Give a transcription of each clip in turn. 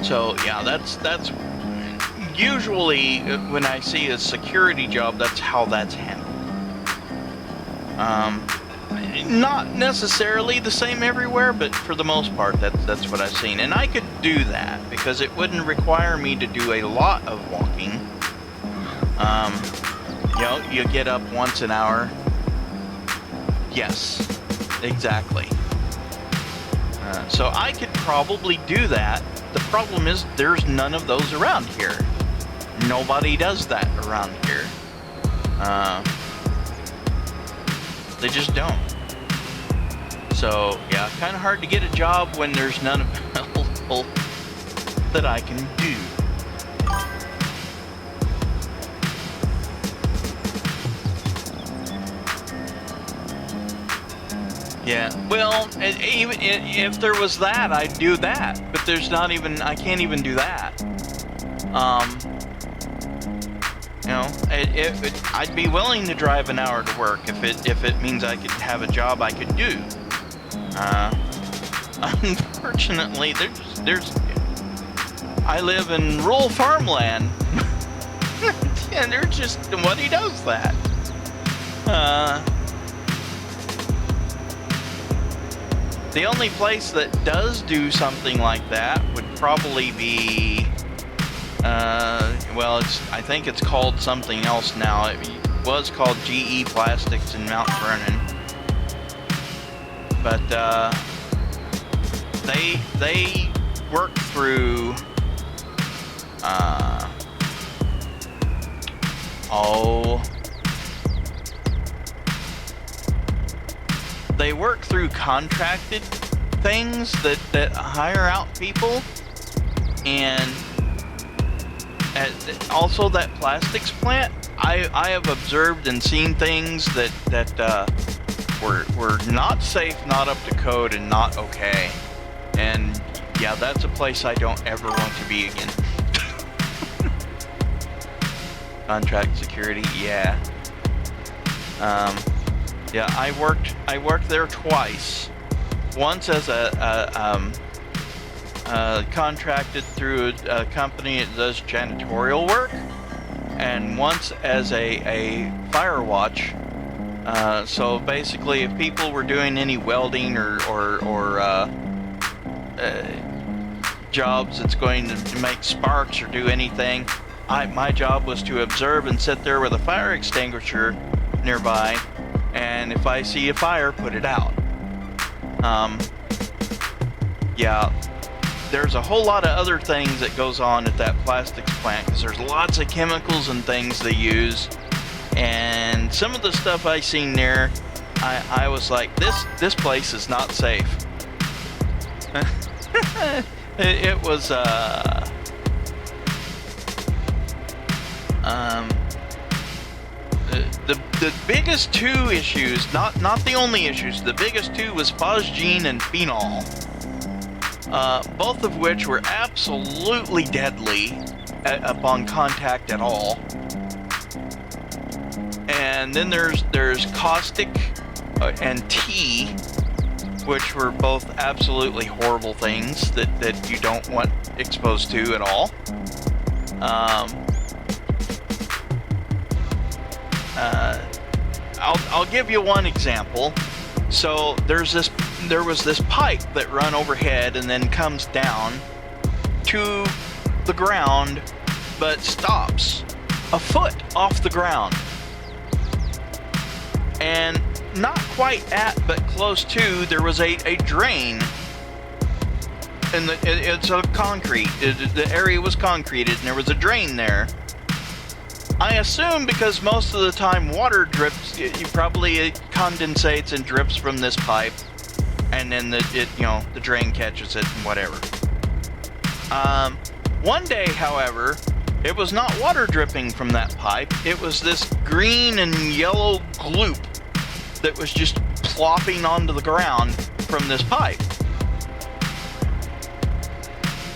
So yeah, that's usually when I see a security job, that's how that's handled. Not necessarily the same everywhere, but for the most part, that's what I've seen. And I could do that because it wouldn't require me to do a lot of walking. You know, you get up once an hour. Yes, exactly. So I could probably do that. The problem is there's none of those around here. Nobody does that around here. They just don't. So yeah, kind of hard to get a job when there's none available that I can do. Yeah, well, even if there was that, I'd do that. But there's not even, I can't even do that. You know, I'd be willing to drive an hour to work if it means I could have a job I could do. Unfortunately, I live in rural farmland, and there's just nobody does that. The only place that does do something like that would probably be, well, I think it's called something else now. It was called GE Plastics in Mount Vernon, but they work through they work through contracted things that hire out people, and also that plastics plant, I have observed and seen things that were not safe, not up to code, and not okay. And yeah, that's a place I don't ever want to be again. Contract security, yeah. Yeah, I worked there twice. Once as a contracted through a company that does janitorial work, and once as a fire watch. So basically, if people were doing any welding or jobs that's going to make sparks or do anything, my job was to observe and sit there with a fire extinguisher nearby, and if I see a fire, put it out. Yeah, there's a whole lot of other things that goes on at that plastics plant, because there's lots of chemicals and things they use, and some of the stuff I seen there, I was like, this place is not safe. It was the biggest two issues, not the only issues, the biggest two was phosgene and phenol, both of which were absolutely deadly upon contact at all. And then there's caustic and tea, which were both absolutely horrible things that you don't want exposed to at all. I'll give you one example. So there was this pipe that run overhead and then comes down to the ground, but stops a foot off the ground. And not quite at, but close to, there was a drain. And it's a concrete. The area was concreted, and there was a drain there. I assume because most of the time water drips, it condensates and drips from this pipe, and then the drain catches it and whatever. One day, however, it was not water dripping from that pipe. It was this green and yellow gloop that was just plopping onto the ground from this pipe.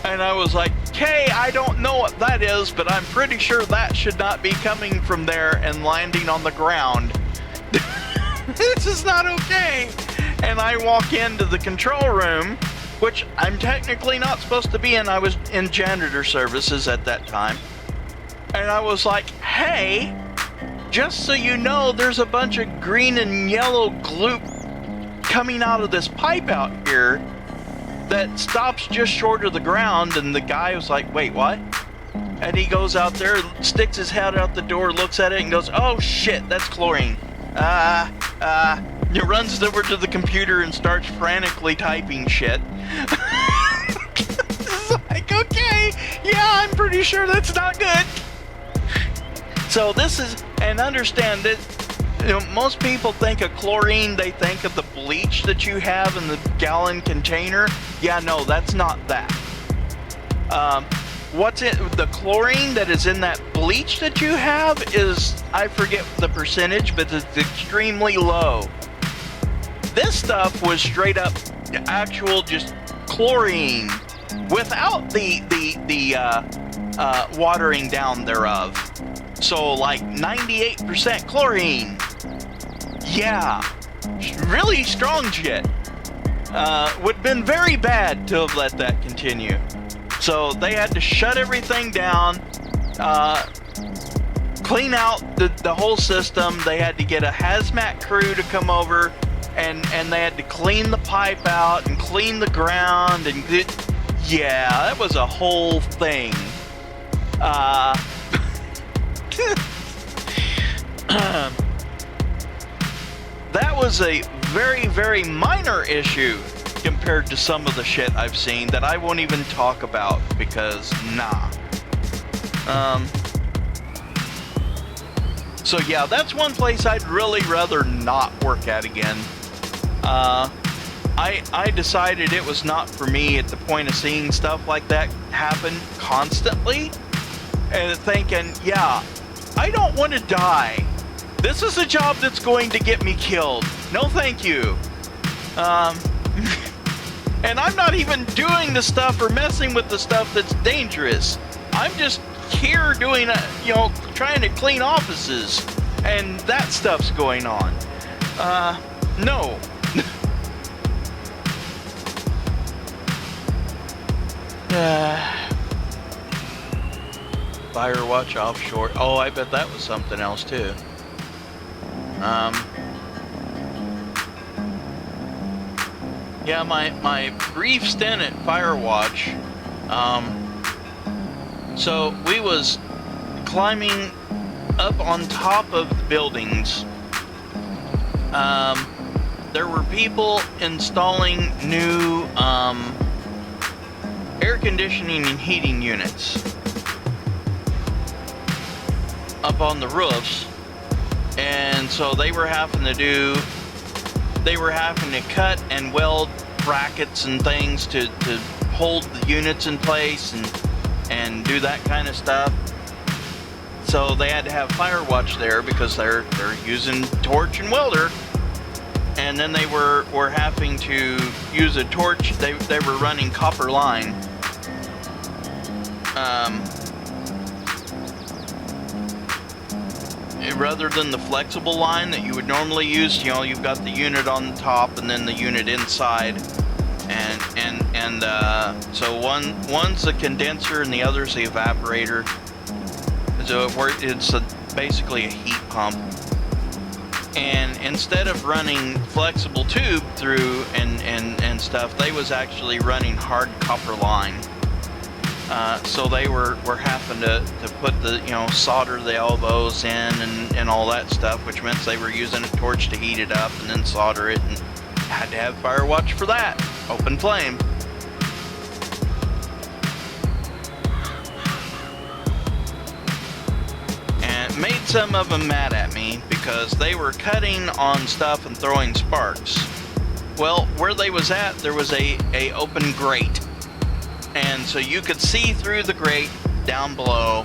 And I was like, okay, I don't know what that is, but I'm pretty sure that should not be coming from there and landing on the ground. This is not okay. And I walk into the control room, which I'm technically not supposed to be in. I was in janitor services at that time. And I was like, hey, just so you know, there's a bunch of green and yellow gloop coming out of this pipe out here that stops just short of the ground. And the guy was like, wait, what? And he goes out there, sticks his head out the door, looks at it, and goes, oh shit, that's chlorine. He runs over to the computer and starts frantically typing shit. It's like, okay, yeah, I'm pretty sure that's not good. So this is, and understand that, you know, most people think of chlorine, they think of the bleach that you have in the gallon container. Yeah, no, that's not that. What's it? The chlorine that is in that bleach that you have is, I forget the percentage, but it's extremely low. This stuff was straight up actual just chlorine without the watering down thereof. So like 98% chlorine. Yeah, really strong shit. Would have been very bad to have let that continue. So they had to shut everything down, clean out the whole system. They had to get a hazmat crew to come over, and they had to clean the pipe out and clean the ground. And yeah, that was a whole thing. That was a very, very minor issue compared to some of the shit I've seen that I won't even talk about because nah. So yeah, that's one place I'd really rather not work at again. I decided it was not for me at the point of seeing stuff like that happen constantly and thinking, yeah, I don't want to die. This is a job that's going to get me killed. No thank you. And I'm not even doing the stuff or messing with the stuff that's dangerous. I'm just here doing, trying to clean offices, and that stuff's going on. No. Firewatch Offshore. Oh, I bet that was something else too. Yeah, my brief stint at Firewatch, so we was climbing up on top of the buildings. There were people installing new air conditioning and heating units up on the roofs, and so they were having to cut and weld brackets and things to hold the units in place and do that kind of stuff. So they had to have Firewatch there because they're using torch and welder, and then they were having to use a torch. They were running copper line. Rather than the flexible line that you would normally use, you've got the unit on top and then the unit inside, and so one's the condenser and the other's the evaporator. So it's basically a heat pump. And instead of running flexible tube through and stuff, they was actually running hard copper line. So they were having to put the, solder the elbows in and all that stuff, which meant they were using a torch to heat it up and then solder it, and had to have Firewatch for that. Open flame. And it made some of them mad at me because they were cutting on stuff and throwing sparks. Well, where they was at, there was a open grate. And so you could see through the grate down below.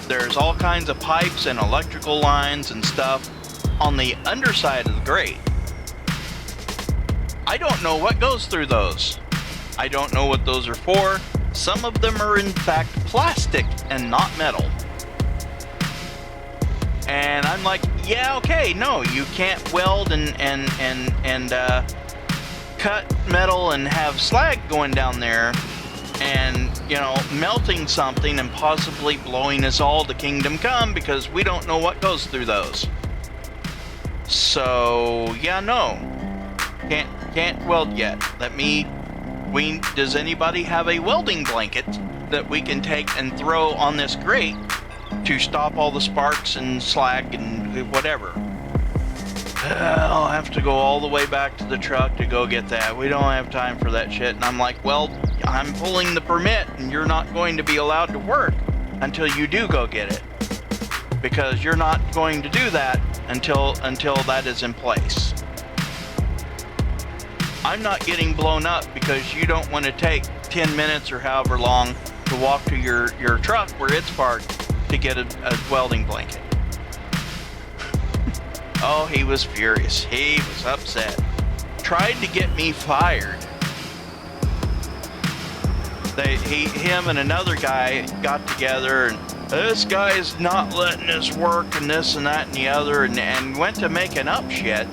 There's all kinds of pipes and electrical lines and stuff on the underside of the grate. I don't know what goes through those. I don't know what those are for. Some of them are in fact plastic and not metal. And I'm like, yeah, okay, no, you can't weld and cut metal and have slag going down there and, you know, melting something and possibly blowing us all to Kingdom Come, because we don't know what goes through those. So, yeah, no. Can't weld yet. Does anybody have a welding blanket that we can take and throw on this grate to stop all the sparks and slag and whatever? I'll have to go all the way back to the truck to go get that. We don't have time for that shit. And I'm like, well, I'm pulling the permit and you're not going to be allowed to work until you do go get it. Because you're not going to do that until that is in place. I'm not getting blown up because you don't want to take 10 minutes or however long to walk to your truck where it's parked to get a welding blanket. Oh, he was furious. He was upset. Tried to get me fired. Him and another guy got together, and this guy's not letting us work and this and that and the other, and went to making up shit.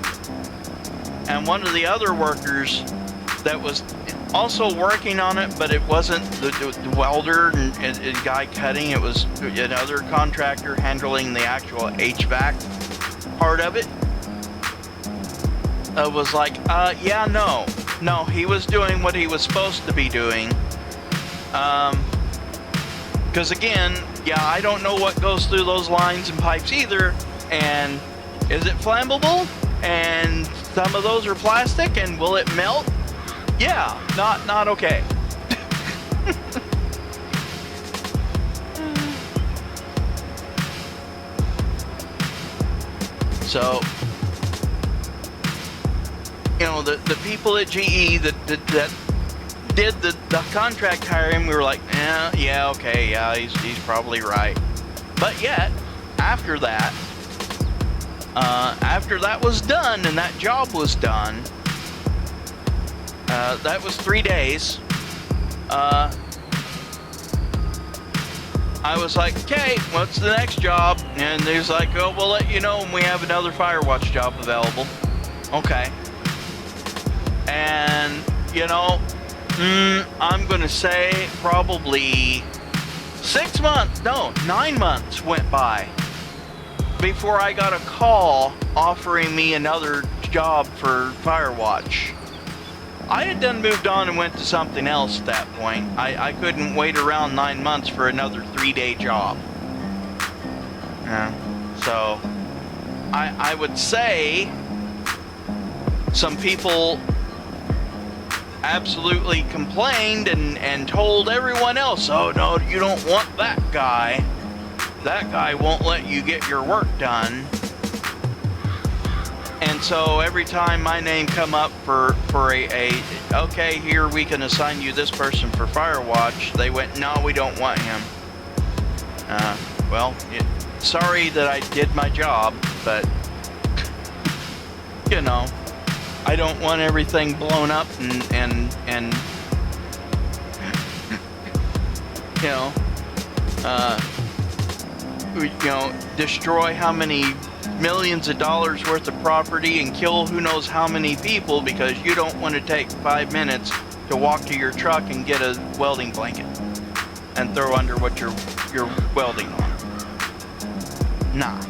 And one of the other workers that was also working on it, but it wasn't the welder and guy cutting, it was another contractor handling the actual HVAC part of it, was like, yeah, no, he was doing what he was supposed to be doing. Because again, yeah, I don't know what goes through those lines and pipes either, and is it flammable? And some of those are plastic, and will it melt? Yeah, not okay. So, you know, the people at GE that did the contract hiring, we were like, yeah, okay, yeah, he's probably right. But yet, after that was done and that job was done, that was 3 days. I was like, okay, what's the next job? And there's like, oh, we'll let you know when we have another Firewatch job available. Okay. And, you know, I'm going to say probably 9 months went by before I got a call offering me another job for Firewatch. I had done moved on and went to something else at that point. I couldn't wait around 9 months for another 3-day job. So I would say some people absolutely complained and told everyone else, oh no, you don't want that guy. That guy won't let you get your work done. And so every time my name come up for a okay, here we can assign you this person for Firewatch, they went, no, we don't want him. Well, sorry that I did my job, but you know, I don't want everything blown up and destroy how many millions of dollars worth of property and kill who knows how many people because you don't want to take 5 minutes to walk to your truck and get a welding blanket and throw under what you're welding on. Nah.